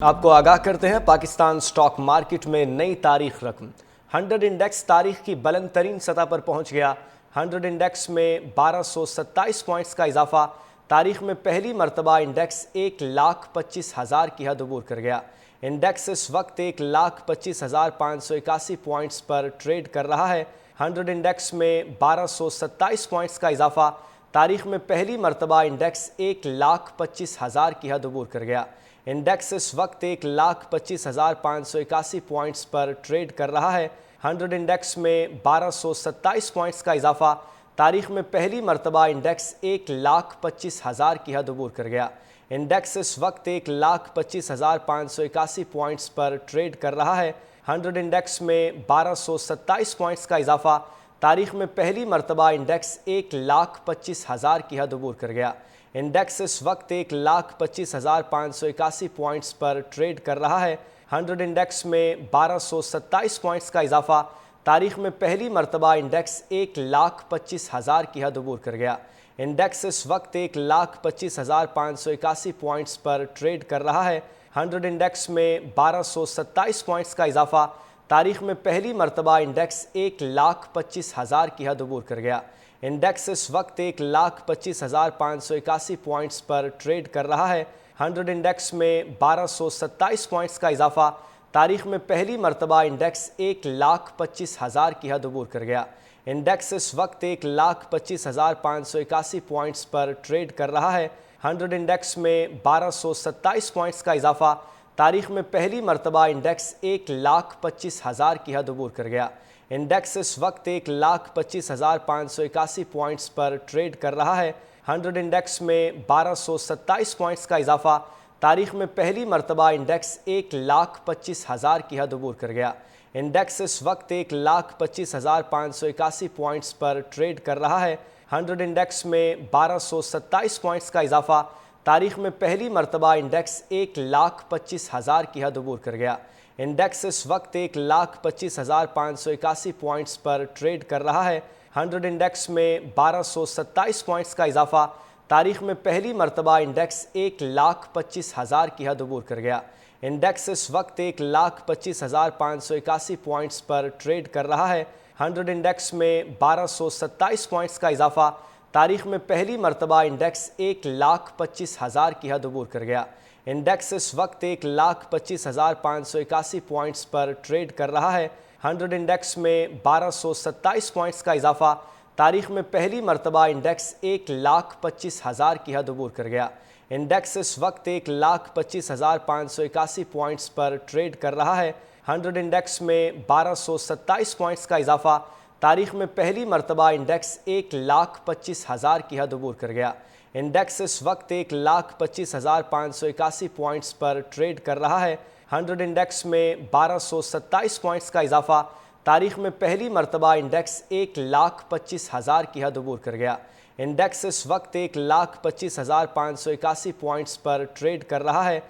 آپ کو آگاہ کرتے ہیں پاکستان سٹاک مارکیٹ میں نئی تاریخ رقم 100 انڈیکس تاریخ کی بلند ترین سطح پر پہنچ گیا۔ 100 انڈیکس میں 1227 پوائنٹس کا اضافہ، تاریخ میں پہلی مرتبہ انڈیکس 1,25,000 کی حد عبور کر گیا۔ انڈیکس اس وقت 1,25,581 پوائنٹس پر ٹریڈ کر رہا ہے۔ 100 انڈیکس میں 1227 پوائنٹس کا اضافہ، تاریخ میں پہلی مرتبہ انڈیکس 1,25,000 کی حد عبور کر گیا۔ انڈیکس اس وقت 1,25,581 پوائنٹس پر ٹریڈ کر رہا ہے۔ 100 انڈیکس میں 1227 پوائنٹس کا اضافہ، تاریخ میں پہلی مرتبہ انڈیکس 1,25,000 کی حد عبور کر گیا۔ انڈیکس اس وقت 1,25,581 پوائنٹس پر ٹریڈ کر رہا ہے۔ 100 انڈیکس میں 1227 پوائنٹس کا اضافہ، تاریخ میں پہلی مرتبہ انڈیکس 1,25,000 کی حد عبور کر گیا۔ انڈیکس اس وقت 1,25,581 پوائنٹس پر ٹریڈ کر رہا ہے۔ 100 انڈیکس میں 1227 پوائنٹس کا اضافہ، تاریخ میں پہلی مرتبہ انڈیکس 1,25,000 کی حد عبور کر گیا۔ انڈیکس اس وقت 1,25,581 پوائنٹس پر ٹریڈ کر رہا ہے۔ 100 انڈیکس میں 1227 پوائنٹس کا اضافہ، تاریخ میں پہلی مرتبہ انڈیکس 1,25,000 کی حد عبور کر گیا۔ انڈیکس اس وقت 1,25,581 پوائنٹس پر ٹریڈ کر رہا ہے۔ 100 انڈیکس میں 1227 پوائنٹس کا اضافہ، تاریخ میں پہلی مرتبہ انڈیکس 1,25,000 کی حد عبور کر گیا۔ انڈیکس اس وقت 1,25,581 پوائنٹس پر ٹریڈ کر رہا ہے۔ 100 انڈیکس میں 1227 پوائنٹس کا اضافہ، تاریخ میں پہلی مرتبہ انڈیکس 1,25,000 کی حد عبور کر گیا۔ انڈیکس اس وقت 1,25,581 پوائنٹس پر ٹریڈ کر رہا ہے۔ 100 انڈیکس میں 1227 پوائنٹس کا اضافہ، تاریخ میں پہلی مرتبہ انڈیکس 1,25,000 کی حد عبور کر گیا۔ انڈیکس اس وقت 1,25,581 پوائنٹس پر ٹریڈ کر رہا ہے۔ 100 انڈیکس میں 1227 پوائنٹس کا اضافہ، تاریخ میں پہلی مرتبہ انڈیکس 1,25,000 کی حد عبور کر گیا۔ انڈیکس اس وقت 1,25,581 پوائنٹس پر ٹریڈ کر رہا ہے۔ 100 انڈیکس میں 1227 پوائنٹس کا اضافہ، تاریخ میں پہلی مرتبہ انڈیکس 1,25,000 کی حد عبور کر گیا۔ انڈیکس اس وقت 1,25,581 پوائنٹس پر ٹریڈ کر رہا ہے۔ 100 انڈیکس میں 1227 پوائنٹس کا اضافہ، تاریخ میں پہلی مرتبہ انڈیکس 1,25,000 کی حد عبور کر گیا۔ انڈیکس اس وقت 1,25,581 پوائنٹس پر ٹریڈ کر رہا ہے۔ 100 انڈیکس میں 1227 پوائنٹس کا اضافہ، تاریخ میں پہلی مرتبہ انڈیکس 1,25,000 کی حد عبور کر گیا۔ انڈیکس اس وقت 1,25,581 پوائنٹس پر ٹریڈ کر رہا ہے۔ 100 انڈیکس میں 1227 پوائنٹس کا اضافہ، تاریخ میں پہلی مرتبہ انڈیکس 1,25,000 کی حد عبور کر گیا۔ انڈیکس اس وقت 1,25,581 پوائنٹس پر ٹریڈ کر رہا ہے۔ 100 انڈیکس میں 1227 پوائنٹس کا اضافہ، تاریخ میں پہلی مرتبہ انڈیکس 1,25,000 کی حد عبور کر گیا۔ انڈیکس اس وقت 1,25,581 پوائنٹس پر ٹریڈ کر رہا ہے۔